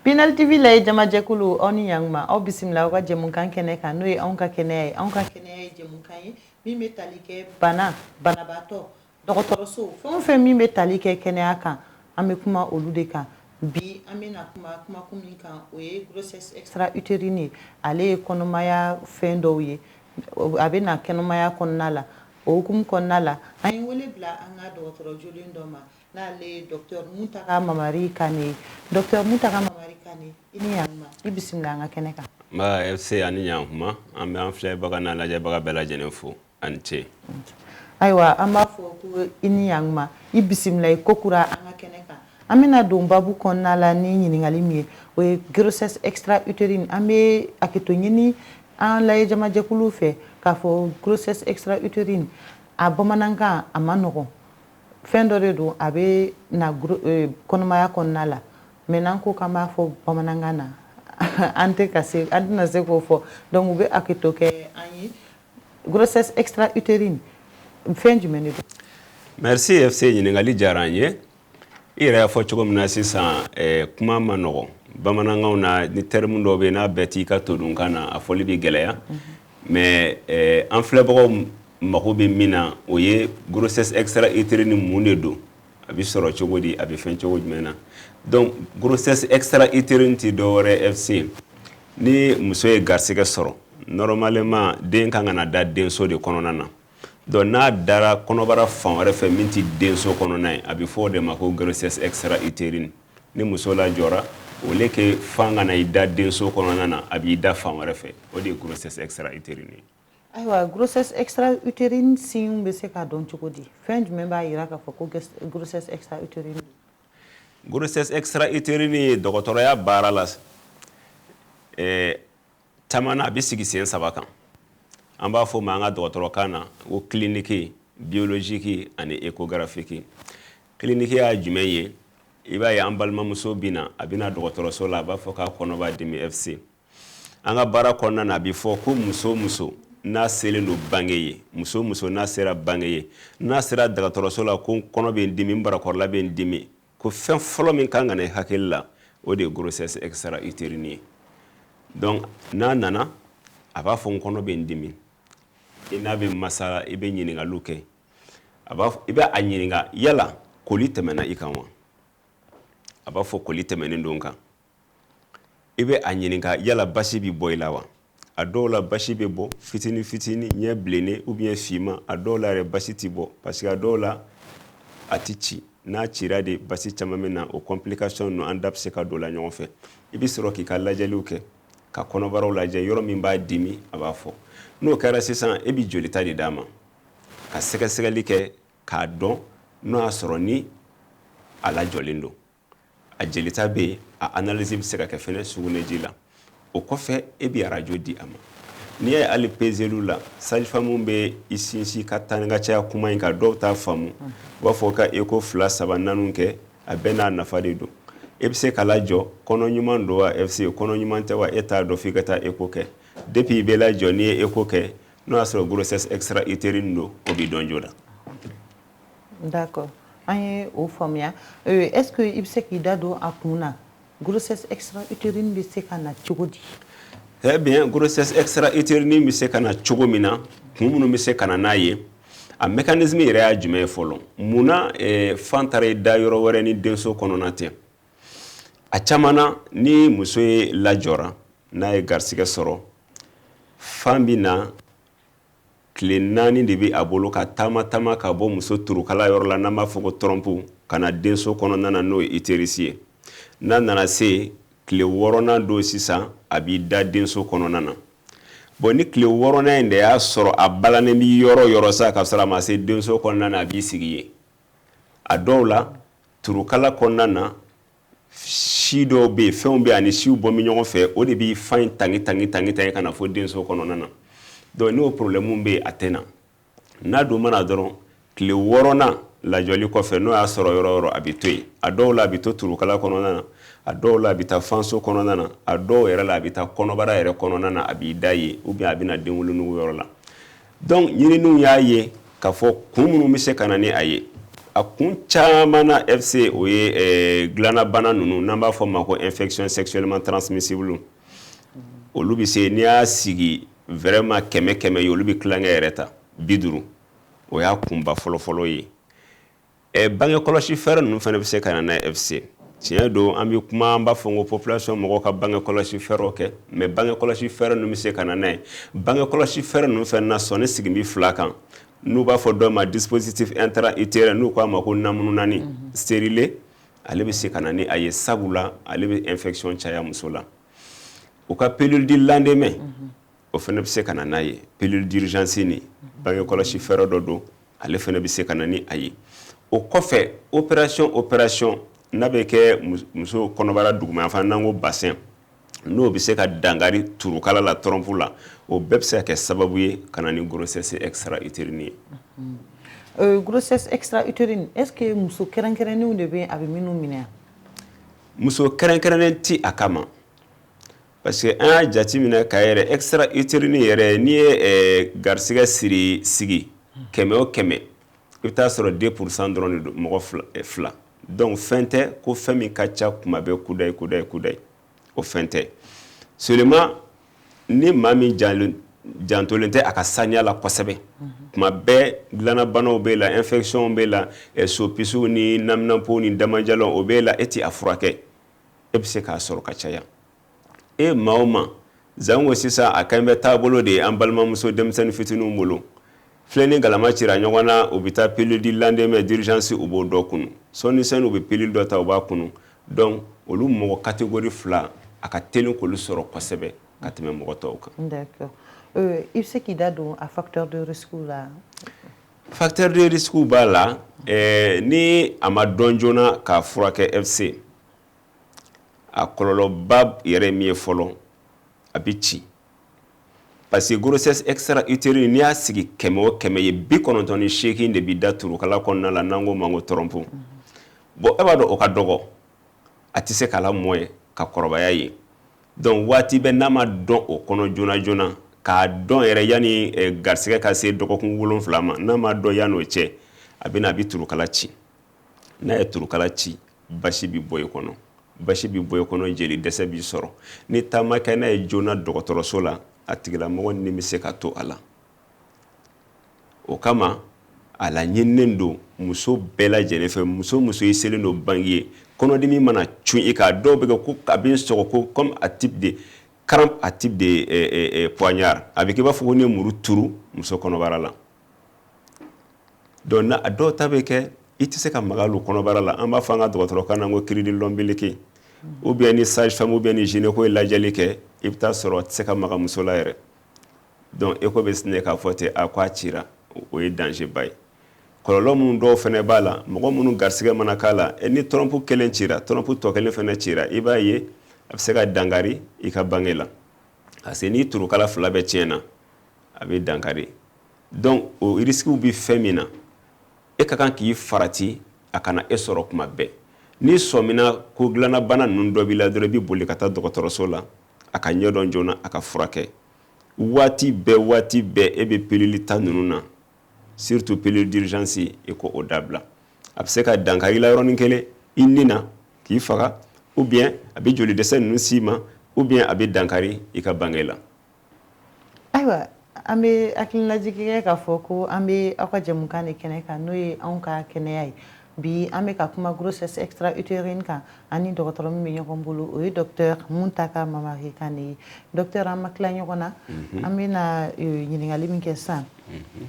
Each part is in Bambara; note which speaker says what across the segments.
Speaker 1: Pinal TV la jama jekulu oni yangma aw bisimila ka jemunkan kene kan no ye anw ka kɛnɛ ye jemunkan ye min bɛ tali kɛ banabaatɔ dɔgɔtɔrɔso fɛn o fɛn min bɛ tali kɛ kɛnɛya kan an bɛ kuma olu de kan bi an bɛna kuma min kan o ye grossesse extra utérine ale ye kɔnɔmaya fɛn dɔw ye a bɛ na kɛnɛmaya kɔnɔna la o hukumu kɔnɔna la an ye wele bila an ka dɔgɔtɔrɔ jolen dɔ ma n'ale ye docteur Muntaka Mamari Kane docteur Muntaka Mamari Kane i ni ɲantuma i bisimila an ka kɛnɛ kan.
Speaker 2: Nba FC ani ɲantuma an bɛ an filɛbaga n'a lajɛbaga bɛɛ lajɛlen fo ani ce.
Speaker 1: Ayiwa an b'a fɔ ko i ni ɲantuma i bisimila i ko kura an ka kɛnɛ kan an bɛna don babu kɔnɔna la ni ɲininkali min ye o ye grossesse extra utérine an bɛ hakɛto ɲini an lajɛjamajɛkulu fɛ k'a fɔ grossesse extra utérine a bamanankan a ma nɔgɔn fɛn dɔ de don a bɛ na kɔnɔmaya kɔnɔna la mais n'an ko k'an b'a fɔ bamanankan na an tɛna se k'o fɔ donc u bɛ hakɛto kɛ an ye grossesse extra utérine fɛn jumɛn de don.
Speaker 2: Merci FC ɲininkali diyara an ye i yɛrɛ y'a fɔ cogo min na sisan kuma ma nɔgɔn bamanankanw na ni terme dɔw bɛ yen n'a bɛɛ t'i ka todunkan na a fɔli bɛ gɛlɛya mais an filɛbagaw mako bɛ min na o ye grossesse extra utérine mun de don a bɛ sɔrɔ cogo di a bɛ fɛn cogo jumɛn na donc grossesse extra utérine tɛ dɔwɛrɛ FC ni muso ye garisɛgɛ sɔrɔ normalement den kan ka na da denso de kɔnɔna na donc n'a dara kɔnɔbara fan wɛrɛ fɛ min tɛ denso kɔnɔna ye a bɛ fɔ o de ma ko grossesse extra utérine ni muso lajɔra au lieu que fan ka na i da denso kɔnɔna na a b'i da fan wɛrɛ fɛ o de ye grossesse extra utérine ye.
Speaker 1: Ayiwa grossesse extra utérine signe bɛ se k'a dɔn cogo di fɛn jumɛn b'a jira k'a fɔ ko grossesse extra utérine.
Speaker 2: Grossesse extra utérine ye dɔgɔtɔrɔya baara la caman na a bɛ sigi sen 3 kan an b'a fɔ ma an ka dɔgɔtɔrɔkan na ko clinique biologique ani échographique clinique y'a jumɛn ye i b'a ye an balimamuso bɛ na a bɛ na dɔgɔtɔrɔso la a b'a fɔ k'a kɔnɔ b'a dimi FC an ka baara kɔnɔna na a bɛ fɔ ko muso n'a selen don bange ye muso n'a sera bange ye n'a sera dɔgɔtɔrɔso la ko kɔnɔ bɛ n dimi n barakɔrɔla bɛ n dimi ko fɛn fɔlɔ min kan ka na i hakili la o de ye grossesse extra utérine ye donc n'a nana a b'a fɔ n kɔnɔ bɛ n dimi i n'a bɛ masala i bɛ ɲininkaliw kɛ i bɛ a ɲininka yala koli tɛmɛna i kan wa a b'a fɔ koli tɛmɛnen don kan i bɛ a ɲininka yala basi bɛ bɔ i la wa a dɔw la basi bɛ bɔ fitini ɲɛ bilennen ou bien finman a dɔw la yɛrɛ basi tɛ bɔ parce que a dɔw la a tɛ ci n'a cira de basi caman bɛ na o complication ninnu an da bɛ se ka don la ɲɔgɔn fɛ i bɛ sɔrɔ k'i ka lajɛliw kɛ ka kɔnɔbaraw lajɛ yɔrɔ min b'a dimi a b'a fɔ n'o kɛra sisan e bɛ jolita de d'a ma ka sɛgɛsɛgɛli kɛ k'a dɔn n'o y'a sɔrɔ ni a lajɔlen don a jelita bɛ yen a analyse bɛ se ka kɛ fɛnɛ sugunɛji la o kɔfɛ e bɛ arajo di a ma n'i ye hali peseliw la sage-femme bɛ i sinsin ka taa ni ka caya kuma in kan dɔw t'a faamu u b'a fɔ ka echo 2, 3, 4 kɛ a bɛɛ n'a nafa de don e bɛ se ka lajɔ kɔnɔ ɲuman don wa FC kɔnɔ ɲuman tɛ wa e t'a dɔn f'i ka taa echo kɛ depuis i bɛ lajɔ n'i ye echo kɛ n'o y'a sɔrɔ grossesse extra utérine don o b'i dɔn joona.
Speaker 1: D'accord an ye o faamuya est-ce que i bɛ se k'i da don a kun na grossesse extra utérine bɛ se ka na cogo di.
Speaker 2: Très bien grossesse extra utérine bɛ se ka na cogo min na kun minnu bɛ se ka na n'a ye a mécanisme yɛrɛ y'a jumɛn ye fɔlɔ munna fan taara i da yɔrɔ wɛrɛ ni denso kɔnɔna tɛ a caman na ni muso ye lajɔra n'a ye garisɛgɛ sɔrɔ fan bɛ na tile 4 de bɛ a bolo ka taama ka bɔ muso turukala yɔrɔ la n'an b'a fɔ ko trompe ka na denso kɔnɔna na n'o ye utérus ye n'a nana se tile 6nan don sisan a b'i da denso kɔnɔna na bon ni tile 6nan in de y'a sɔrɔ a balannen bɛ yɔrɔ sa ka sɔrɔ a ma se denso kɔnɔna na a b'i sigi ye a dɔw la turukala kɔnɔna na si dɔw bɛ yen fɛnw bɛ yen ani siw bɔ min ɲɔgɔn fɛ o de b'i fan tangi ka na fɔ denso kɔnɔna na donc n'o problème bɛ yen a tɛ na n'a dun mana dɔrɔn tile 6nan lajɔli kɔfɛ n'o y'a sɔrɔ yɔrɔ a bɛ to yen a dɔw la a bɛ to turukala kɔnɔna na a dɔw la a bɛ taa fanso kɔnɔna na a dɔw yɛrɛ la a bɛ taa kɔnɔbara yɛrɛ kɔnɔna na a b'i da ye ou bien a bɛ na den wolonugu yɔrɔ la donc ɲininiw y'a ye k'a fɔ kun minnu bɛ se ka na ni a ye a kun caman na FC o ye dilanna bana ninnu n'an b'a fɔ ma ko infection sexuellement transmissible olu bɛ se n'i y'a sigi vraiment kɛmɛ ye olu bɛ tilankɛ yɛrɛ ta 50 o y'a kunba fɔlɔ ye bange kɔlɔsi fɛɛrɛ ninnu fana bɛ se ka na n'a FC tiɲɛ don an bɛ kuma an b'a fɔ ko population mɔgɔw ka bange kɔlɔsi fɛɛrɛw kɛ mais bange kɔlɔsi fɛɛrɛ ninnu bɛ se ka na n'a ye bange kɔlɔsi fɛɛrɛ ninnu fana na sɔnni sigin bɛ 2 kan n'u b'a fɔ dɔ ma dispositif intra-utérin n'u k'a ma ko namununani stérilé ale bɛ se ka na ni a ye sabula ale bɛ infection caya muso la u ka pilule di lendemain o fana bɛ se ka na n'a ye pilule d'urgence ni bange kɔlɔsi fɛɛrɛ dɔ don ale fana bɛ se ka na ni a ye o kɔfɛ opération n'a bɛ kɛ muso kɔnɔbara duguma enfin n'an ko bassin n'o bɛ se ka dangari turukala la trompe la o bɛɛ bɛ se ka kɛ sababu ye ka na ni grossesse extra-utérine ye
Speaker 1: grossesse extra-utérine est-ce que muso kɛrɛnkɛrɛnnenw de bɛ a bɛ minnu minɛ
Speaker 2: muso kɛrɛnkɛrɛnnen ti a kama parce que an y'a jate minɛ ka yɛrɛ extra-utérine yɛrɛ n'i ye garisigɛ sigi 100 o 100 i bɛ taa sɔrɔ 2% dɔrɔn de don mɔgɔ 2 donc fɛn tɛ ko fɛn min ka ca kuma bɛɛ kudayi o fɛn tɛ seulement ni maa min jantolen tɛ a ka saniya la kosɛbɛ kuma bɛɛ dilanna banaw b'e la infection b'e la sopisiw ni naminapo ni damajalɔn o b'e la e ti a furakɛ e bɛ se k'a sɔrɔ ka caya maa o maa zango sisan a kan bɛ taabolo de ye an balimamuso denmisɛnnin fitininw bolo filɛ ni galama cira ɲɔgɔn na u bɛ taa pilule di lendemain d'urgence u b'o dɔ kunu sɔnni sɛni u bɛ pilule dɔ ta u b'a kunu donc olu mɔgɔ catégorie 2 a ka teli k'olu sɔrɔ kosɛbɛ ka tɛmɛ mɔgɔ tɔw kan.
Speaker 1: D'accord. I bɛ se k'i da don a facteur de risque la.
Speaker 2: Facteur de risque b'a la ni a ma dɔn joona k'a furakɛ FC a kɔlɔlɔba yɛrɛ ye min ye fɔlɔ a bɛ ci parce que grossesse extra-utérine n'i y'a sigi 100 o 100 ye 98 de bɛ da turukala kɔnɔna la n'an ko ma ko trompe bon e b'a dɔn o ka dɔgɔ a tɛ se k'a lamɔ ye ka kɔrɔbaya ye donc waati bɛɛ n'a ma dɔn o kɔnɔ joona k'a dɔn yɛrɛ yanni garisigɛ ka se dɔgɔkun 7 ma n'a ma dɔn yan'o cɛ a bɛ turukala ci n'a ye turukala ci basi bɛ bɔ i kɔnɔ jeli dɛsɛ b'i sɔrɔ ni taama kɛ n'a ye joona dɔgɔtɔrɔso la a tigilamɔgɔ ni bɛ se ka to a la o kama a laɲininen don muso bɛɛ lajɛlen fɛ muso i selen don bange ye kɔnɔdimi mana cun i kan dɔw bɛ kɛ ko a bɛ sɔgɔ ko comme a type de crampe à type de poignard a bɛ kɛ i b'a fɔ ko ni ye muru turu muso kɔnɔbara la donc a dɔw ta bɛ kɛ i tɛ se ka maga olu kɔnɔbara la an b'a fɔ an ka dɔgɔtɔrɔkan na ko cri de l'ombilique ou bien ni sage-femme ou bien ni gynéco ye lajɛli kɛ i bɛ taa sɔrɔ a tɛ se ka maga muso la yɛrɛ donc écho bɛ sinɛ k'a fɔ ten a ko a cira o ye danger ba ye kɔlɔlɔ minnu dɔw fana b'a la mɔgɔ minnu garisigɛ mana k'a la ni trompe kelen cira trompe tɔ kelen fana cira i b'a ye a bɛ se ka dankari i ka bange la parce que ni turukala 2 bɛɛ tiɲɛna a bɛ dankari donc o risques bɛ fɛn min na e ka kan k'i farati a kana e sɔrɔ kuma bɛɛ ni sɔmina ko dilanna bana ninnu dɔ b'i la dɔrɔn i bɛ boli ka taa dɔgɔtɔrɔso la a ka ɲɛdɔn joona a ka furakɛ waati bɛɛ e bɛ pilule ta ninnu na surtout pilule d'urgence i ko o dabila a bɛ se ka dankari la yɔrɔnin kelen i ni na k'i faga ou bien a bɛ joli dɛsɛ ninnu s'i ma ou bien a bɛ dankari i ka bange la.
Speaker 1: Ayiwa an bɛ hakilinajigi kɛ k'a fɔ ko an bɛ aw ka jɛmukan de kɛnɛ kan n'o ye anw ka kɛnɛya ye bi an bɛ ka kuma grossesse extra-utérine kan ani dɔgɔtɔrɔ min bɛ ɲɔgɔn bolo o ye docteur Muntaka Mamari Kane ye docteur an ma tila ɲɔgɔn na an bɛna ɲininkali min kɛ sisan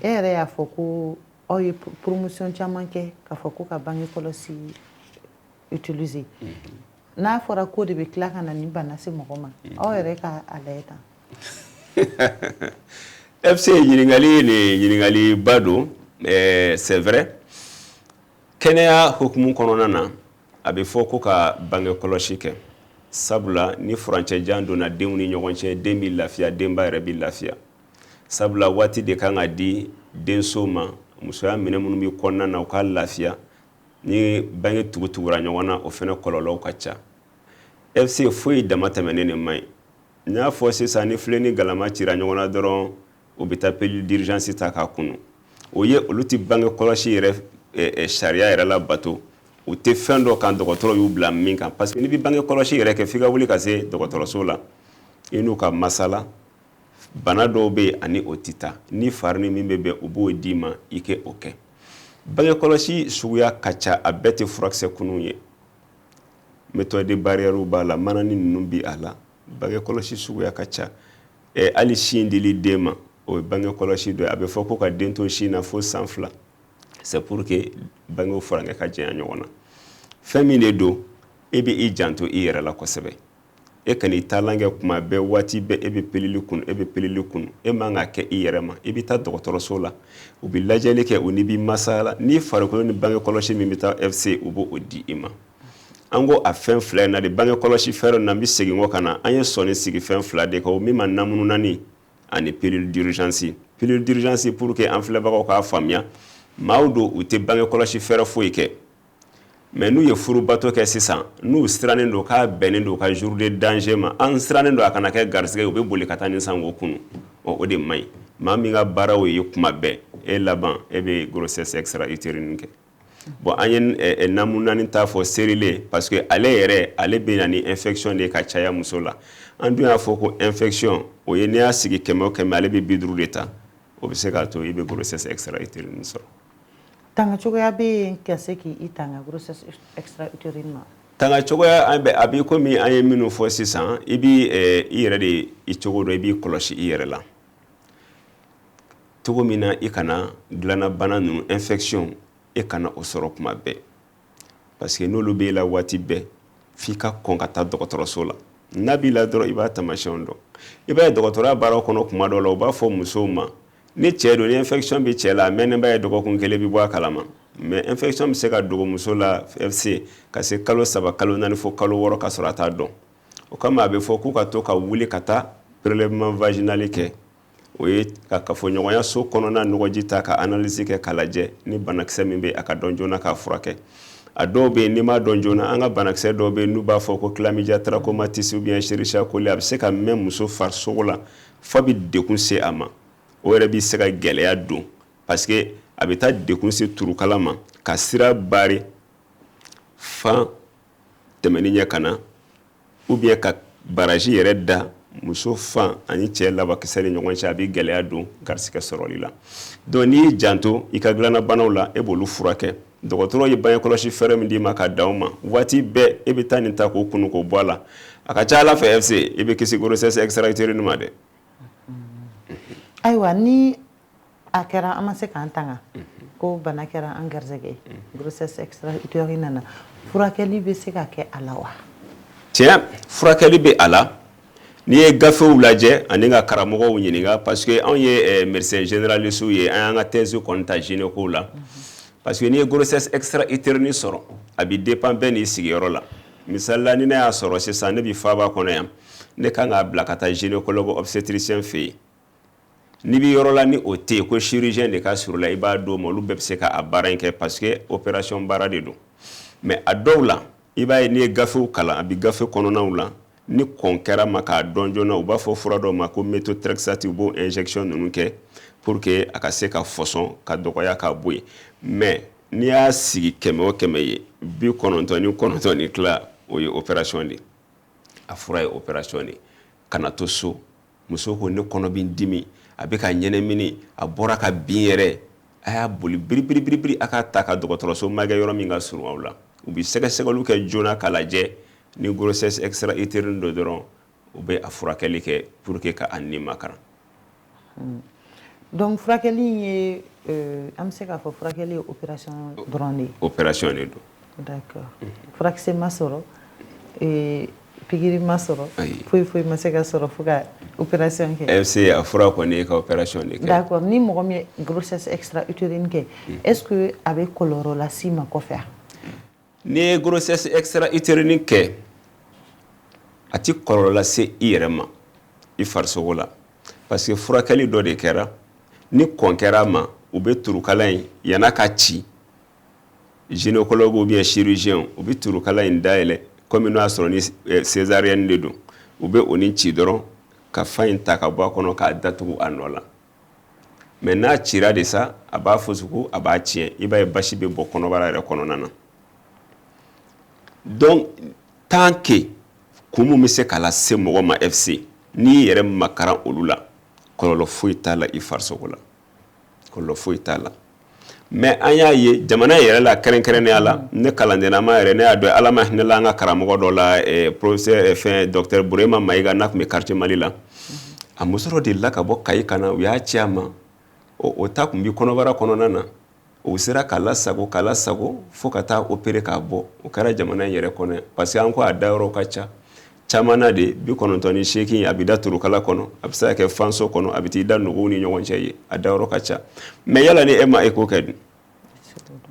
Speaker 1: e yɛrɛ y'a fɔ ko aw ye promotion caman kɛ k'a fɔ ko ka bange kɔlɔsi utiliser n'a fɔra ko de bɛ tila ka na ni bana se mɔgɔ ma aw yɛrɛ ka a lajɛ tan.
Speaker 2: FC ɲininkali ni ɲininkali ba don c'est vrai kɛnɛya hukumu kɔnɔna na a bɛ fɔ ko ka bange kɔlɔsi kɛ sabula ni furancɛjan donna denw ni ɲɔgɔn cɛ den bɛ lafiya denba yɛrɛ bɛ lafiya sabula waati de kan ka di denso ma musoya minɛ minnu bɛ kɔnɔna na u ka lafiya ni bange tugutugura ɲɔgɔn na o fana kɔlɔlɔw ka ca FC foyi dama tɛmɛnen de man ɲi n y'a fɔ sisan ni filɛ ni galama cira ɲɔgɔn na dɔrɔn u bɛ taa pilule d'urgence ta k'a kunu o ye olu tɛ bange kɔlɔsi yɛrɛ sariya yɛrɛ la bato u tɛ fɛn dɔ kan dɔgɔtɔrɔ y'u bila min kan parce que ni bɛ bange kɔlɔsi yɛrɛ kɛ f'i ka wuli ka se dɔgɔtɔrɔso la i n'u ka masala bana dɔw bɛ yen ani o tɛ taa ni fari ni min bɛ bɛn u b'o d'i ma i kɛ o kɛ bange kɔlɔsi suguya ka ca a bɛɛ tɛ furakisɛ kunun ye méthode barrière b'a la manani ninnu bi a la bange kɔlɔsi suguya ka ca hali sin dili den ma o ye bange kɔlɔsi dɔ ye a bɛ fɔ ko ka den to sin na fo san 2 c'est pour que bangew furankɛ ka janya ɲɔgɔn na fɛn min de don e bɛ i janto i yɛrɛ la kosɛbɛ e ka n'i taalan kɛ kuma bɛɛ waati bɛɛ e bɛ pilili kunu e man ka kɛ i yɛrɛ ma i bɛ taa dɔgɔtɔrɔso la u bɛ lajɛli kɛ u ni bɛ masala ni farikolo ni bange kɔlɔsi min bɛ taa FC u b'o di i ma an ko a fɛn fila in na de bange kɔlɔsi fɛɛrɛ na bɛ segin kɔ ka na an ye sɔnni sigi fɛn fila de kan o min ma namununani ani pilule d'urgence pour que an filɛbagaw k'a faamuya maaw don u tɛ bange kɔlɔsi fɛɛrɛ foyi kɛ mais n'u ye furubato kɛ sisan n'u sirannen don k'a bɛnnen don ka jour de danger ma an sirannen don a kana kɛ garisigɛ u bɛ boli ka taa ni sango kunu o de man ɲi maa min ka baara o ye kuma bɛɛ e laban e bɛ grossesse extra-utérine kɛ bon an ye namunani t'a fɔ serilen parce que ale bɛ na ni infection de ka caya muso la an dun y'a fɔ ko infection o ye n'i y'a sigi 100 o 100 ale bɛ 50 de ta o bɛ se k'a to i bɛ grossesse extra-utérine sɔrɔ
Speaker 1: tanga cogoya bɛ yen ka se k'i tanga grossesse extra-utérine ma
Speaker 2: tanga cogoya a b'i komi an ye minnu fɔ sisan i b'i i yɛrɛ de i cogo dɔ i b'i kɔlɔsi i yɛrɛ la cogo min na i kana dilanna bana ninnu infection e kana o sɔrɔ kuma bɛɛ parce que n'olu b'e la waati bɛɛ f'i ka kɔn ka taa dɔgɔtɔrɔso la n'a b'i la dɔrɔn i b'a taamasiyɛnw dɔn i b'a ye dɔgɔtɔrɔya baaraw kɔnɔ kuma dɔw la u b'a fɔ musow ma ni cɛ don ni infection bɛ cɛ la mɛnnenba ye dɔgɔkun kelen bɛ bɔ a kalama mais infection bɛ se ka dogo muso la FC ka se kalo 3 kalo 4 fo kalo 6 ka sɔrɔ a t'a dɔn o kama a bɛ fɔ k'u ka to ka wuli ka taa prélèvement vaginal kɛ o ye ka kafoɲɔgɔnya so kɔnɔna nɔgɔji ta ka analyse kɛ k'a lajɛ ni banakisɛ min bɛ a ka dɔn joona k'a furakɛ a dɔw bɛ yen n'i m'a dɔn joona an ka banakisɛ dɔw bɛ yen n'u b'a fɔ ko chlamydia trachomatis ou bien Escherichia coli a bɛ se ka mɛn muso farisogo la fo a bɛ dekun se a ma o yɛrɛ bɛ se ka gɛlɛya don parce que a bɛ taa dekun se turukala ma ka sira bari fan tɛmɛni ɲɛ ka na ou bien ka baraji yɛrɛ da muso fan ani cɛ labakisɛ ni ɲɔgɔn cɛ a bɛ gɛlɛya don garisigɛ sɔrɔli la donc n'i y'i janto i ka dilanna banaw la e b'olu furakɛ dɔgɔtɔrɔ ye bange kɔlɔsi fɛɛrɛ min d'i ma ka d'aw ma waati bɛɛ e bɛ taa nin ta k'o kunu k'o bɔ a la a ka ca ala fɛ FC i bɛ kisi grossesse extra-utérine ma dɛ
Speaker 1: ayiwa ni a kɛra an ma se k'an tanga ko bana kɛra an garisɛgɛ grossesse extra-utérine nana furakɛli bɛ se ka kɛ a la wa
Speaker 2: tiɲɛ furakɛli bɛ a la n'i ye gafew lajɛ ani ka karamɔgɔw ɲininka parce que anw ye médecin généraliste ye an y'an ka thèse kɔni ta gynéco la parce que n'i ye grossesse extra-utérine sɔrɔ a bɛ dépend bɛɛ n'i sigiyɔrɔ la misali la ni ne y'a sɔrɔ sisan ne bɛ faaba kɔnɔ yan ne kan k'a bila ka taa gynécologue obstétricien fɛ yen n'i bɛ yɔrɔ la ni o tɛ yen ko chirurgien de ka surun la i b'a d'o ma olu bɛɛ bɛ se ka a baara in kɛ parce que opération baara de don mais a dɔw la i b'a ye n'i ye gafew kalan a bɛ gafe kɔnɔnaw la ni kɔn kɛra ma k'a dɔn joona u b'a fɔ fura dɔw ma ko méthotrexate u b'o injection ninnu kɛ pour que a ka se ka fɔsɔn ka dɔgɔya ka bɔ yen mais n'i y'a sigi 100 o 100 ye 99 ni tila o ye opération de a fura ye opération de kana to so muso ko ne kɔnɔ bɛ n dimi a bɛ ka ɲɛnɛmini a bɔra ka bin yɛrɛ a y'a boli biribiri a k'a ta ka dɔgɔtɔrɔso magɛ yɔrɔ min ka surun aw la u bɛ sɛgɛsɛgɛliw kɛ joona k'a lajɛ ni grossesse extra-utérine do dɔrɔn u bɛ a furakɛli kɛ pour que ka a ni makaran
Speaker 1: donc furakɛli ye an bɛ se k'a fɔ furakɛli ye opération dɔrɔn de ye
Speaker 2: opération de don
Speaker 1: d'accord furakisɛ ma sɔrɔ pikiri ma sɔrɔ foyi ma se ka sɔrɔ fo ka opération kɛ
Speaker 2: FC a fura kɔni ye ka opération de kɛ
Speaker 1: d'accord ni mɔgɔ min ye grossesse extra-utérine kɛ est-ce que a bɛ kɔlɔlɔ las'i ma kɔfɛ
Speaker 2: n'i ye grossesse extra-utérine kɛ a ti kɔlɔlɔ lase i yɛrɛ ma i farisogo la parce que furakɛli dɔ de kɛra ni kɔn kɛra a ma u bɛ turukala in yan'a ka ci gynécologue ou bien chirurgien u bɛ turukala in dayɛlɛ comme n'o y'a sɔrɔ ni césarienne de don u bɛ o ni ci dɔrɔn ka fa in ta ka bɔ a kɔnɔ k'a datugu a nɔ la mais n'a cira de ça a b'a fɔ sugu a b'a tiɲɛ i b'a ye basi bɛ bɔ kɔnɔbara yɛrɛ kɔnɔna na donc tant que kun min bɛ se k'a lase mɔgɔ ma FC n'i yɛrɛ makaran olu la kɔlɔlɔ foyi t'a la i farisogo la kɔlɔlɔ foyi t'a la mais an y'a ye jamana yɛrɛ la kɛrɛnkɛrɛnnenya la ne kalandenama yɛrɛ ne y'a dɔn ala ma hinɛ la an ka karamɔgɔ dɔ la professeur fɛn docteur Burema Mayiga n'a tun bɛ quartier Mali la a muso dɔ delila ka bɔ Kayi ka na u y'a ci a ma o ta tun bɛ kɔnɔbara kɔnɔna na o sera k'a lasago fo ka taa opérer k'a bɔ o kɛra jamana in yɛrɛ kɔnɔ parce que an ko a dayɔrɔ ka ca caman na de 98 a bɛ da turukala kɔnɔ a bɛ se ka kɛ fanso kɔnɔ a bɛ t'i da nuguw ni ɲɔgɔn cɛ ye a dayɔrɔ ka ca mais yala ni e ma écho kɛ dun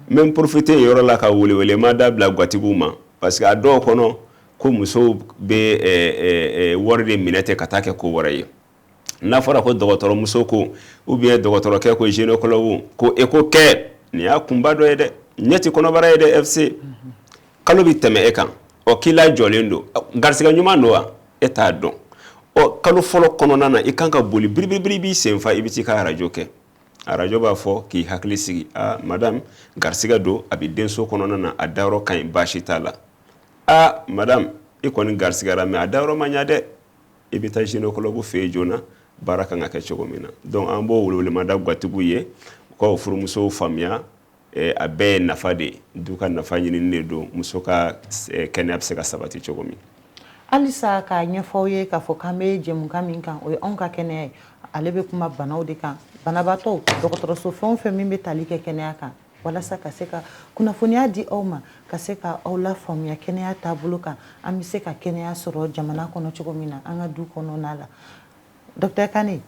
Speaker 2: n bɛ profiter yɔrɔ la ka welewelema da bila gwatigiw ma parce que a dɔw kɔnɔ ko musow bɛ wari de minɛ ten ka taa kɛ ko wɛrɛ ye n'a fɔra ko dɔgɔtɔrɔmuso ko ou bien dɔgɔtɔrɔkɛ ko gynécologue ko écho kɛ nin y'a kunba dɔ ye dɛ ɲɛ tɛ kɔnɔbara ye dɛ FC kalo bɛ tɛmɛ e kan ɔ k'i lajɔlen don garisɛgɛ ɲuman don wa e t'a dɔn ɔ kalo fɔlɔ kɔnɔna na i kan ka boli biribiri b'i senfa i bɛ t'i ka arajo kɛ arajo b'a fɔ k'i hakili sigi madame garisɛgɛ don a bɛ denso kɔnɔna na a dayɔrɔ ka ɲi baasi t'a la madame i kɔni garisɛgɛra mais a dayɔrɔ ma ɲa dɛ i bɛ taa gynécologue fɛ yen joona baara kan ka kɛ cogo min na donc an b'o welewelema da gwatigiw ye u ka o furumusow faamuya a bɛɛ ye nafa de ye du ka nafa ɲinini de don muso ka kɛnɛya bɛ se ka sabati cogo min
Speaker 1: halisa k'a ɲɛfɔw ye k'a fɔ k'an bɛ jɛmukan min kan o ye anw ka kɛnɛya ye ale bɛ kuma banaw de kan banabaatɔw dɔgɔtɔrɔso fɛn o fɛn min bɛ tali kɛ kɛnɛya kan walasa ka se ka kunnafoniya di aw ma ka se ka aw la faamuya kɛnɛya taabolo kan an bɛ se ka kɛnɛya sɔrɔ jamana kɔnɔ cogo min na an ka du kɔnɔna la docteur Kane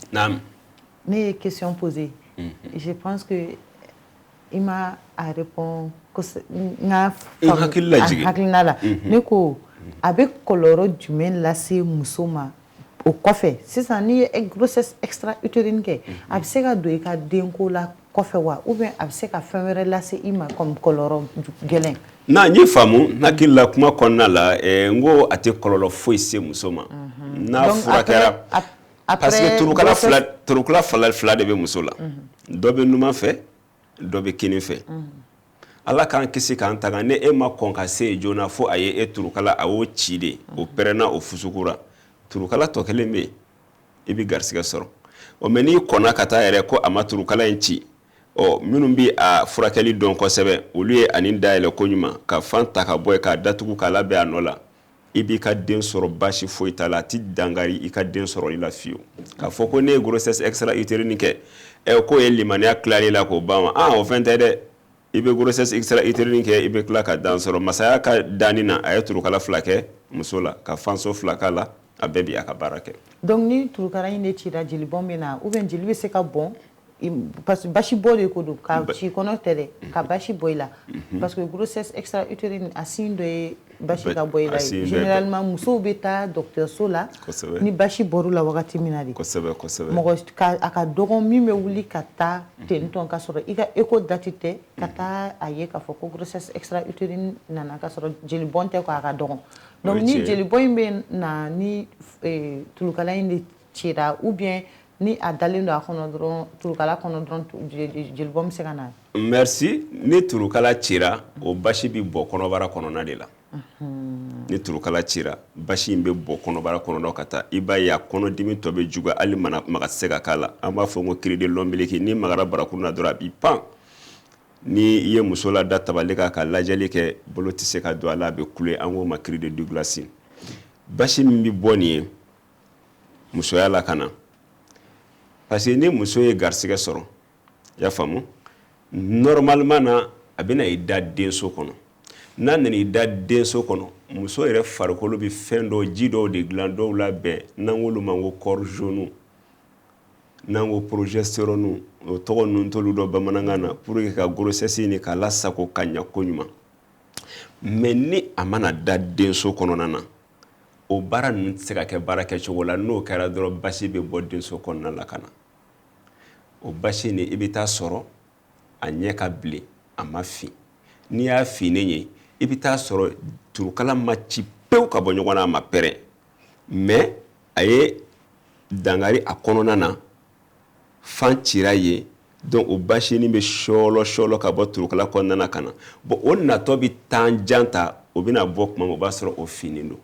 Speaker 1: ne ye question posée je pense que il m'a répondu hakilina la ne ko a bɛ kɔlɔlɔ jumɛn lase muso ma o kɔfɛ sisan n'i ye grossesse extra utérine kɛ a bɛ se ka don i ka denko la kɔfɛ wa ou bien a bɛ se ka fɛn wɛrɛ lase i ma comme kɔlɔlɔ gɛlɛn
Speaker 2: n'a n ye faamu n hakili la kuma kɔnɔna la n ko a tɛ kɔlɔlɔ foyi se muso ma n'a furakɛra parce que turukala fila de bɛ muso la dɔ bɛ numan fɛ dɔ bɛ kini fɛ ala k'an kisi k'an tanga ne e ma kɔn ka se joona fo a ye e turukala a y'o ci de o pɛrɛnna o fusukura turukala tɔ kelen bɛ yen i bɛ garisɛgɛ sɔrɔ mais n'i kɔnna ka taa yɛrɛ ko a ma turukala in ci minnu bɛ a furakɛli dɔn kosɛbɛ olu ye ani dayɛlɛ ko ɲuman ka fan ta ka bɔ yen k'a datugu k'a labɛn a nɔ la i b'i ka den sɔrɔ baasi foyi t'a la a ti dangari i ka den sɔrɔli la fiyewu k'a fɔ ko ne ye grossesse extra utérine kɛ k'o ye limaniya tilali la k'o ban wa o fɛn tɛ dɛ i bɛ grossesse extra utérine kɛ i bɛ tila ka dan sɔrɔ masaya ka danni na a ye turukala fila kɛ muso la ka fanso fila k'a la a bɛɛ bi a ka baara kɛ
Speaker 1: donc ni turukala in de cira jeli bɔn bɛ na ou bien jeli bɛ se ka bɔn parce que basi bɔ de ko don ka ci kɔnɔ tɛ dɛ ka basi bɔ i la parce que grossesse extra utérine a signe dɔ ye basi ka bɔ i la généralement musow bɛ taa dɔgɔtɔrɔso la ni basi bɔr'u la wagati min na de
Speaker 2: kosɛbɛ
Speaker 1: mɔgɔ a ka dɔgɔn min bɛ wuli ka taa tentɔn ka sɔrɔ i ka écho date tɛ ka taa a ye k'a fɔ ko grossesse extra utérine nana ka sɔrɔ jeli bɔn tɛ k'a ka dɔgɔn donc ni jeli bɔn in bɛ na ni turukala in de cira ou bien ni a dalen don a kɔnɔ dɔrɔn turukala kɔnɔ dɔrɔn jeli bɔn bɛ se ka na
Speaker 2: merci ni turukala cira o basi bɛ bɔ kɔnɔbara kɔnɔna de la ni turukala cira basi in bɛ bɔ kɔnɔbara kɔnɔna ka taa i b'a ye a kɔnɔdimi tɔ bɛ juguya hali maga tɛ se ka k'a la an b'a fɔ ko cri de l'ombilique ni magara barakuru la dɔrɔn a b'i pan ni i ye muso la da tabali kan ka lajɛli kɛ bolo tɛ se ka don a la a bɛ kule an k'o ma cri de Douglas basi min bɛ bɔ nin ye musoya la ka na parce que ni muso ye garisɛgɛ sɔrɔ i y'a faamu normalement na a bɛna i da denso kɔnɔ n'a nana i da denso kɔnɔ muso yɛrɛ farikolo bɛ fɛn dɔw ji dɔw de dilan dɔw labɛn n'an k'olu ma ko corps jaune n'an ko progestérone o tɔgɔ ninnu t'olu dɔn bamanankan na pour que ka grossesse ni k'a lasago ka ɲa ko ɲuman mais ni a mana da denso kɔnɔna na o baara ninnu tɛ se ka kɛ baara kɛcogo la n'o kɛra dɔrɔn basi bɛ bɔ denso kɔnɔna la ka na o basi ni i bɛ taa sɔrɔ a ɲɛ ka bilen a ma fin n'i y'a finnen ye i bɛ taa sɔrɔ turukala ma ci pewu ka bɔ ɲɔgɔn na a ma pɛrɛn mais a ye dangari a kɔnɔna na fan cira ye donc o basi ni be sholo ka bɔ turukala kɔnɔna kana bon o natɔ bi tan janta o bɛna bɔ kuma o b'a sɔrɔ o fini do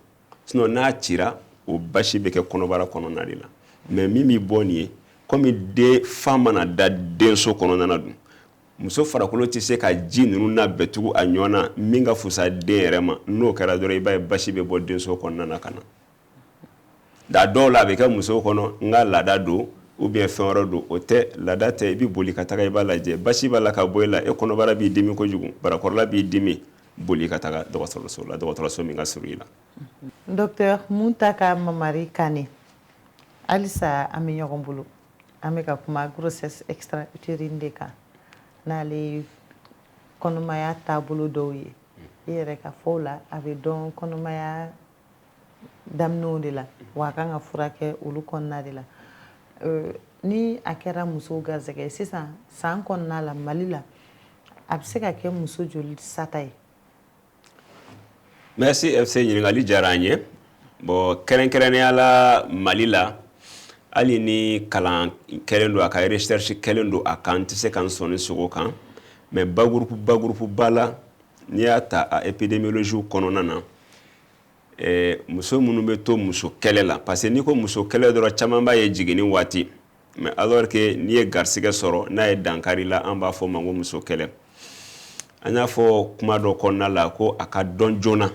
Speaker 2: sinon n'a cira o basi bɛ kɛ kɔnɔbara kɔnɔna de la mais min bɛ bɔ nin ye comme den fa mana da denso kɔnɔna dun muso farakolo tɛ se ka ji ninnu labɛn tugun a ɲɔgɔnna min ka fusa den yɛrɛ ma n'o kɛra dɔrɔn i b'a ye basi bɛ bɔ denso kɔnɔna kana da dɔw la a bɛ kɛ muso kɔnɔ n ka laada don ou bien fɛn wɛrɛ don o tɛ laada tɛ i bɛ boli ka taga i b'a lajɛ basi b'a la ka bɔ i la e kɔnɔbara b'i dimi kojugu barakɔrɔla b'i dimi boli ka taga dɔgɔtɔrɔso la dɔgɔtɔrɔso min ka surun i la.
Speaker 1: Docteur Muntaka Mamari Kane halisa an bɛ ɲɔgɔn bolo an bɛ ka kuma grossesse extra-utérine de kan n'ale kɔnɔmaya taabolo dɔw ye i yɛrɛ ka fɔ la a bɛ dɔn kɔnɔmaya daminɛw de la wa a kan ka furakɛ olu kɔnɔna de la ni a kɛra muso garisɛgɛ sisan san kɔnɔna la Mali la a bɛ se ka kɛ muso joli sata ye.
Speaker 2: Merci FC ɲininkali diyara an ye bon kɛrɛnkɛrɛnnenya la Mali la hali ni kalan kɛlen don a ka recherche kɛlen don a kan n tɛ se ka n sɔnni sogo kan mais bagurupu ba la n'i y'a ta a épidémiologie kɔnɔna na muso minnu bɛ to muso kɛlɛ la parce que n'i ko muso kɛlɛ dɔrɔn caman b'a ye jiginni waati mais alors que n'i ye garisɛgɛ sɔrɔ n'a ye dankari la an b'a fɔ o ma ko muso kɛlɛ an y'a fɔ kuma dɔ kɔnɔna la ko a ka dɔn joona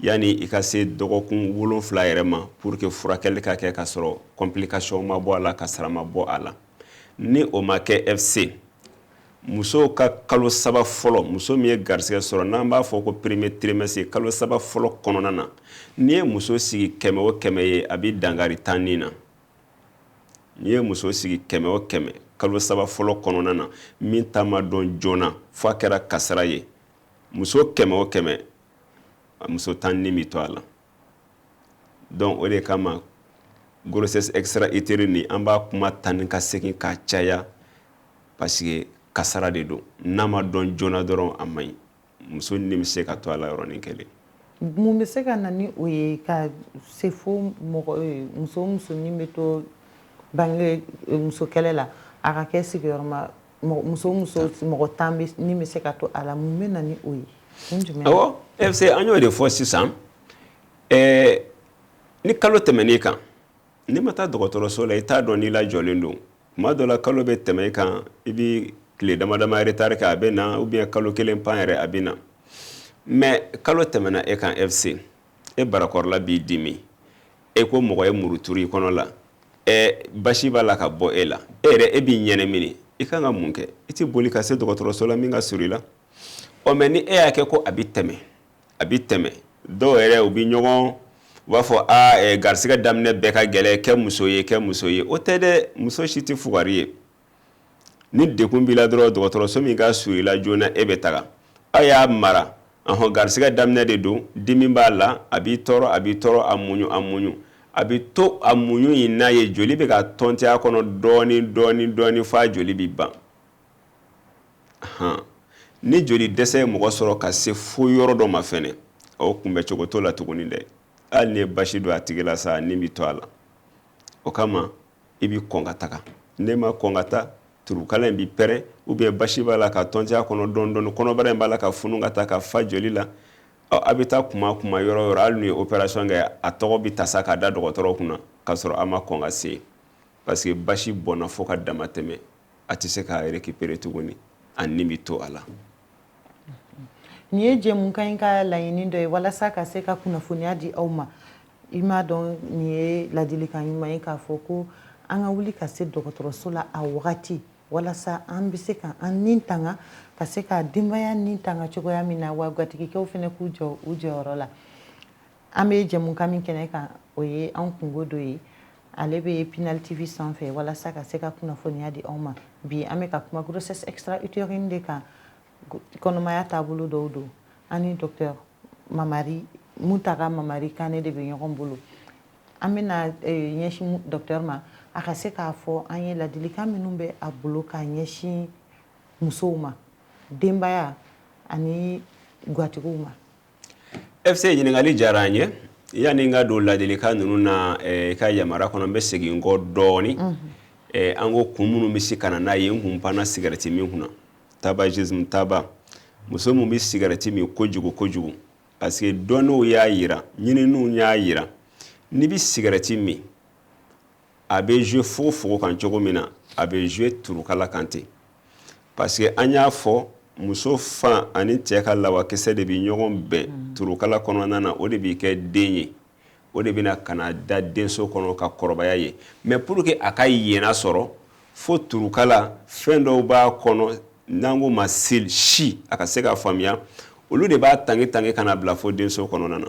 Speaker 2: yani i ka se dɔgɔkun 7 yɛrɛ ma pour que furakɛli ka kɛ ka sɔrɔ complication ma bɔ a la ka sara ma bɔ a la ni o ma kɛ FC muso ka kalo 3 fɔlɔ muso min ye garisɛgɛ sɔrɔ n'an b'a fɔ ko premier trimestre kalo 3 fɔlɔ kɔnɔna na n'i ye muso sigi 100 o 100 ye a bɛ dankari tanni na n'i ye muso sigi 100 o 100 kalo 3 fɔlɔ kɔnɔna na min ta ma dɔn joona fo a kɛra kasara ye muso 100 o 100 muso tanni bɛ to a la donc o de kama grossesse extra-utérine an b'a kuma tanni ka segin ka caya parce que kasara de don n'a ma dɔn joona dɔrɔn a man ɲi muso ni bɛ se ka to a la yɔrɔnin kelen.
Speaker 1: Mun bɛ se ka na ni o ye ka se fo muso min bɛ to bange muso kɛlɛ la a ka kɛ sigiyɔrɔma muso mɔgɔ 10 min bɛ se ka to a la mun bɛ na ni o ye.
Speaker 2: Awɔ FC an y'o de fɔ sisan ni kalo tɛmɛn'i kan n'i ma taa dɔgɔtɔrɔso la i t'a dɔn n'i lajɔlen don tuma dɔ la kalo bɛ tɛmɛ i kan i bɛ tile dama retard kɛ a bɛ na ou bien kalo 1 pan yɛrɛ a bɛ na mais kalo tɛmɛna e kan FC e barakɔrɔla b'i dimi e ko mɔgɔ ye muruturu i kɔnɔ la basi b'a la ka bɔ e la e yɛrɛ e b'i ɲɛnɛmini i kan ka mun kɛ i tɛ boli ka se dɔgɔtɔrɔso la min ka surun i la mais ni e y'a kɛ ko a bɛ tɛmɛ dɔw yɛrɛ u bɛ ɲɔgɔn u b'a fɔ garisɛgɛ daminɛ bɛɛ ka gɛlɛn kɛ muso ye o tɛ dɛ muso si tɛ fugari ye ni dekun b'i la dɔrɔn dɔgɔtɔrɔso min ka surun i la joona e bɛ taga a y'a mara garisɛgɛ daminɛ de don dimi b'a la a b'i tɔɔrɔ a muɲu a bɛ to a muɲu in n'a ye joli bɛ ka tɔnti a kɔnɔ dɔɔni f'a joli bɛ ban ni joli dɛsɛ ye mɔgɔ sɔrɔ ka se fo yɔrɔ dɔ ma fɛnɛ o kunbɛ cogo t'o la tuguni dɛ hali ni ye basi don a tigi la sa ni bɛ to a la o kama i bɛ kɔn ka taga n'e ma kɔn ka taa turukala in bɛ pɛrɛn ou bien basi b'a la ka tɔnti a kɔnɔ dɔɔni kɔnɔbara in b'a la ka funu ka taa ka fa joli la a bɛ taa kuma yɔrɔ hali n'u ye opération kɛ a tɔgɔ bɛ tasa ka da dɔgɔtɔrɔ kunna k'a sɔrɔ a ma kɔn ka se parce que basi bɔnna fo ka dama tɛmɛ a tɛ se k'a récupérer tuguni a ni bɛ to a la.
Speaker 1: Nin ye jɛmukan in ka laɲini dɔ ye walasa ka se ka kunnafoniya di aw ma i m'a dɔn nin ye ladilikan ɲuman ye k'a fɔ ko an ka wuli ka se dɔgɔtɔrɔso la a wagati walasa an bɛ se ka an nin tanga ka se ka denbaya nin tanga cogoya min na wa gatigikɛw fana k'u jɔ u jɔyɔrɔ la an bɛ jɛmukan min kɛnɛ kan o ye an kungo dɔ ye ale bɛ Pinal TV sanfɛ walasa ka se ka kunnafoniya di aw ma bi an bɛ ka kuma grossesse extra-utérine de kan kɔnɔmaya taabolo dɔw don ani docteur Muntaka Mamari Kane de bɛ ɲɔgɔn bolo an bɛna ɲɛsin docteur ma a ka se k'a fɔ an ye ladilikan minnu bɛ a bolo ka ɲɛsin musow ma denbaya ani gwatigiw ma.
Speaker 2: FC ɲininkali diyara an ye yani n ka don ladilikan ninnu na i ka yamaruya kɔnɔ n bɛ segin n kɔ dɔɔni an ko kun minnu bɛ se ka na n'a ye n kun panna cigarette min kunna tabagisme taba muso min bɛ cigarette min kojugu parce que dɔnniw y'a yira ɲininiw y'a yira n'i bɛ cigarette min a bɛ jouer fogo kan cogo min na a bɛ jouer turukala kan ten parce que an y'a fɔ muso fan ani cɛ ka lawakisɛ de bɛ ɲɔgɔn bɛn turukala kɔnɔna na o de bɛ kɛ den ye o de bɛna kana da denso kɔnɔ ka kɔrɔbaya ye mais pour que a ka yena sɔrɔ fo turukala fɛn dɔw b'a kɔnɔ n'an ko ma si a ka se ka faamuya olu de b'a tange kana bila fo denso kɔnɔna na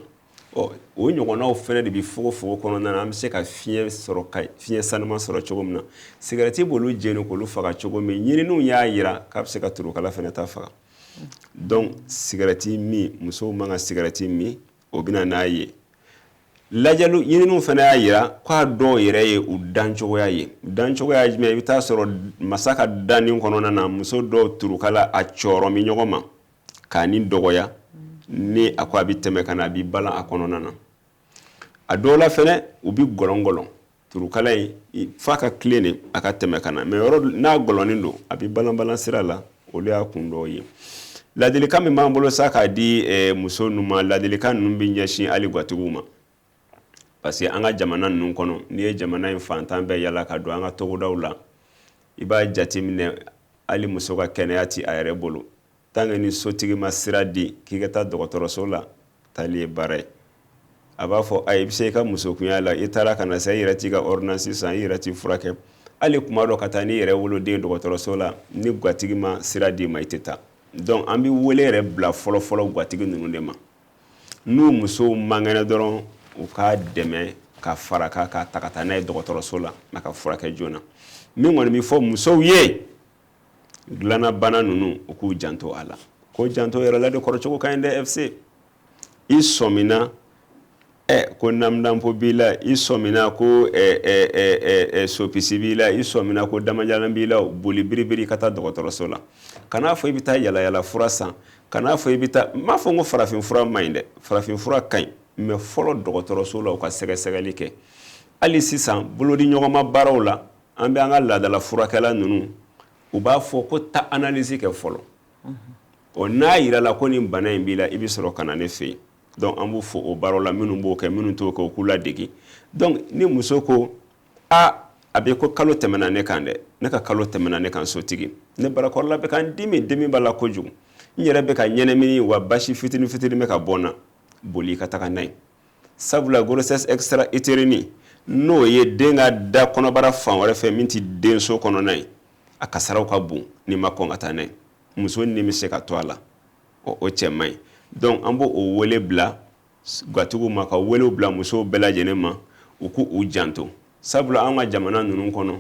Speaker 2: o ɲɔgɔnnaw fɛnɛ de bɛ fogo kɔnɔna na an bɛ se ka fiɲɛ sanuman sɔrɔ cogo min na cigarette b'olu jeni k'olu faga cogo min ɲininiw y'a yira k'a bɛ se ka turukala fɛnɛ ta faga donc cigarette min musow man ka cigarette min o bɛna n'a ye lajɛlu ɲininiw fana y'a yira k'a dɔw yɛrɛ ye u dancogoya ye dancogoya jumɛn i bɛ taa sɔrɔ masa ka danni kɔnɔna na muso dɔw turukala a cɔrɔ min ɲɔgɔn ma k'a ni dɔgɔya ni a ko a bɛ tɛmɛ ka na a bɛ balan a kɔnɔna na a dɔw la fɛnɛ u bɛ gɔlɔngɔlɔn turukala in f'a ka tilen de a ka tɛmɛ ka na mais yɔrɔ n'a gɔlɔnin don a bɛ balan sira la olu y'a kun dɔw ye ladilikan min b'an bolo sa k'a di muso ninnu ma ladilikan ninnu bɛ ɲɛsin hali gatiguw ma parce que an ka jamana ninnu kɔnɔ n'i ye jamana in fantan bɛɛ yala ka don an ka togodaw la i b'a jateminɛ hali muso ka kɛnɛya ti a yɛrɛ bolo tant que ni sotigi ma sira di k'i ka taa dɔgɔtɔrɔso la taali ye baara ye a b'a fɔ i bɛ se i ka musokunya la i taara ka na se i yɛrɛ t'i ka ordonnance san i yɛrɛ t'i furakɛ hali kuma dɔ ka taa n'i yɛrɛ woloden dɔgɔtɔrɔso la ni gatigi ma sira d'i ma i tɛ taa donc an bɛ wele yɛrɛ bila fɔlɔ gatigi ninnu de ma n'u musow man kɛnɛ dɔrɔn u k'a dɛmɛ ka fara k'a ta ka taa n'a ye dɔgɔtɔrɔso la n'a ka furakɛ joona min kɔni bɛ fɔ musow ye dilanna bana ninnu u k'u janto a la ko janto yɛrɛ la de kɔrɔcogo ka ɲi dɛ FC i sɔmina ko namdanpo b'i la i sɔmina ko sopisi b'i la i sɔmina ko damajalan b'i la boli biribiri ka taa dɔgɔtɔrɔso la kan'a fɔ i bɛ taa yalayala fura san kan'a fɔ i bɛ taa n m'a fɔ ko farafin fura man ɲi dɛ farafin fura ka ɲi mais fɔlɔ dɔgɔtɔrɔso la u ka sɛgɛsɛgɛli kɛ hali sisan bolodi ɲɔgɔnma baaraw la an bɛ an ka laadala furakɛla ninnu u b'a fɔ ko taa analyse kɛ fɔlɔ n'a yira la ko nin bana in b'i la i bɛ sɔrɔ ka na ne fɛ yen donc an b'u fɔ o baaraw la minnu b'o kɛ minnu t'o kɛ u k'u ladege donc ni muso ko a bɛ ko kalo tɛmɛna ne kan dɛ ne ka kalo tɛmɛna ne kan sotigi ne barakɔrɔla bɛ ka n dimi b'a la kojugu n yɛrɛ bɛ ka ɲɛnɛmini wa basi fitinin bɛ ka bɔ n na boli ka taga n'a ye sabula grossesse extra utérine n'o ye den ka da kɔnɔbara fan wɛrɛ fɛ min tɛ denso kɔnɔna ye a kasaraw ka bon n'i ma kɔn ka taa n'a ye muso ni bɛ se ka to a la o cɛ man ɲi donc an b'o wele bila gatigiw ma ka welew bila musow bɛɛ lajɛlen ma u k'u janto sabula an ka jamana ninnu kɔnɔ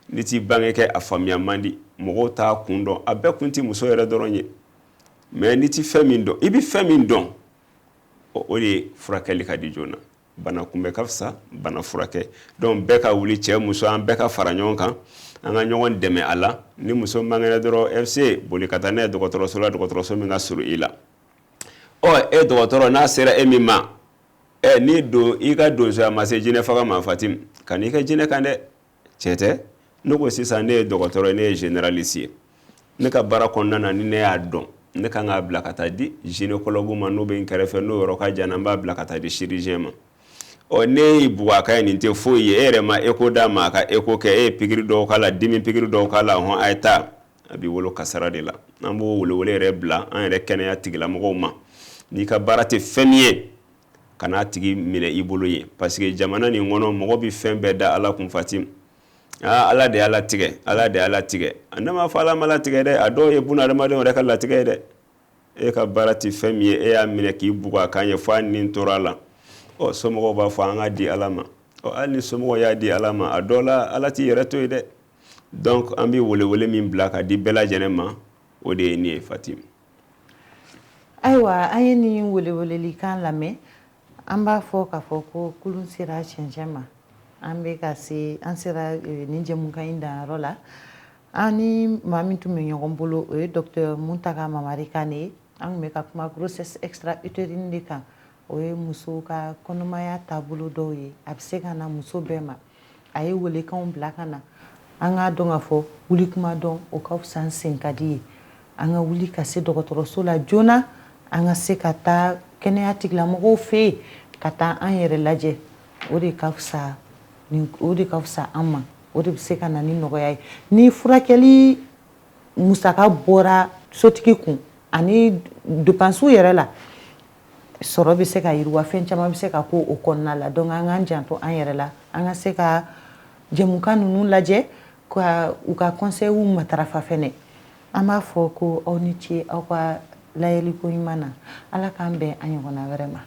Speaker 2: ni t'i bange kɛ a faamuya man di mɔgɔw t'a kun dɔn a bɛɛ kun tɛ muso yɛrɛ dɔrɔn ye mais ni t'i fɛn min dɔn i bɛ fɛn min dɔn o de ye furakɛli ka di joona bana kunbɛ ka fisa bana furakɛ donc bɛɛ ka wuli cɛ muso an bɛɛ ka fara ɲɔgɔn kan an ka ɲɔgɔn dɛmɛ a la ni muso man kɛnɛ dɔrɔn FC boli ka taa n'a ye dɔgɔtɔrɔso la dɔgɔtɔrɔso min ka surun i la dɔgɔtɔrɔ n'a sera e min ma ni don i ka donsoya ma se jinɛ faga ma Fatim ka n'i kɛ jinɛ kan dɛ tiɲɛ tɛ ne ko sisan ne ye dɔgɔtɔrɔ ye ne ye généraliste ye ne ka baara kɔnɔna na ni ne y'a dɔn ne kan k'a bila ka taa di gynécologue ma n'o bɛ n kɛrɛfɛ n'o yɔrɔ ka jan n b'a bila ka taa di chirurgien ma ne y'i bugɔ a ka ye nin tɛ foyi ye e yɛrɛ ma écho d'a ma a ka écho kɛ e ye pikiri dɔw k'a la dimi pikiri dɔw k'a la a ye taa a b'i wolo kasara de la an b'o wele yɛrɛ bila an yɛrɛ kɛnɛya tigilamɔgɔw ma n'i ka baara tɛ fɛn min ye ka n'a tigi minɛ i bolo ye parce que jamana nin kɔnɔ mɔgɔ bɛ fɛn bɛɛ da Ala kun Fatim Ala de y'a latigɛ ne m'a fɔ Ala ma latigɛ dɛ a dɔw ye buna adamadenw yɛrɛ ka latigɛ ye dɛ e ka baara tɛ fɛn min ye e y'a minɛ k'i bugɔ a kan ye f'a nin tora la somɔgɔw b'a fɔ an ka di Ala ma hali ni somɔgɔw y'a di Ala ma a dɔw la Ala t'i yɛrɛ to ye dɛ donc an bɛ wele min bila ka di bɛɛ lajɛlen ma o de ye nin ye Fatim.
Speaker 1: Ayiwa an ye nin welewelelikan lamɛn an b'a fɔ k'a fɔ ko kulun sera cɛncɛn ma an sera nin jɛmukan in danyɔrɔ la an ni maa min tun bɛ ɲɔgɔn bolo o ye Dr Muntaka Mamari Kane ye an tun bɛ ka kuma grossesse extra utérine de kan o ye muso ka kɔnɔmaya taabolo dɔw ye a bɛ se ka na muso bɛɛ ma a ye welekanw bila ka na an k'a dɔn k'a fɔ wuli kuma dɔn o ka fisa an sen ka di ye an ka wuli ka se dɔgɔtɔrɔso la joona an ka se ka taa kɛnɛya tigilamɔgɔw fɛ yen ka taa an yɛrɛ lajɛ o de ka fisa an ma o de bɛ se ka na ni nɔgɔya ye ni furakɛli musaka bɔra sotigi kun ani dépenses yɛrɛ la sɔrɔ bɛ se ka yiriwa fɛn caman bɛ se ka k'o kɔnɔna la donc an k'an janto an yɛrɛ la an ka se ka jɛmukan ninnu lajɛ ka u ka conseils matarafa fɛnɛ an b'a fɔ ko aw ni ce aw ka layɛliko ɲuman na ala k'an bɛn an ɲɔgɔnna wɛrɛ ma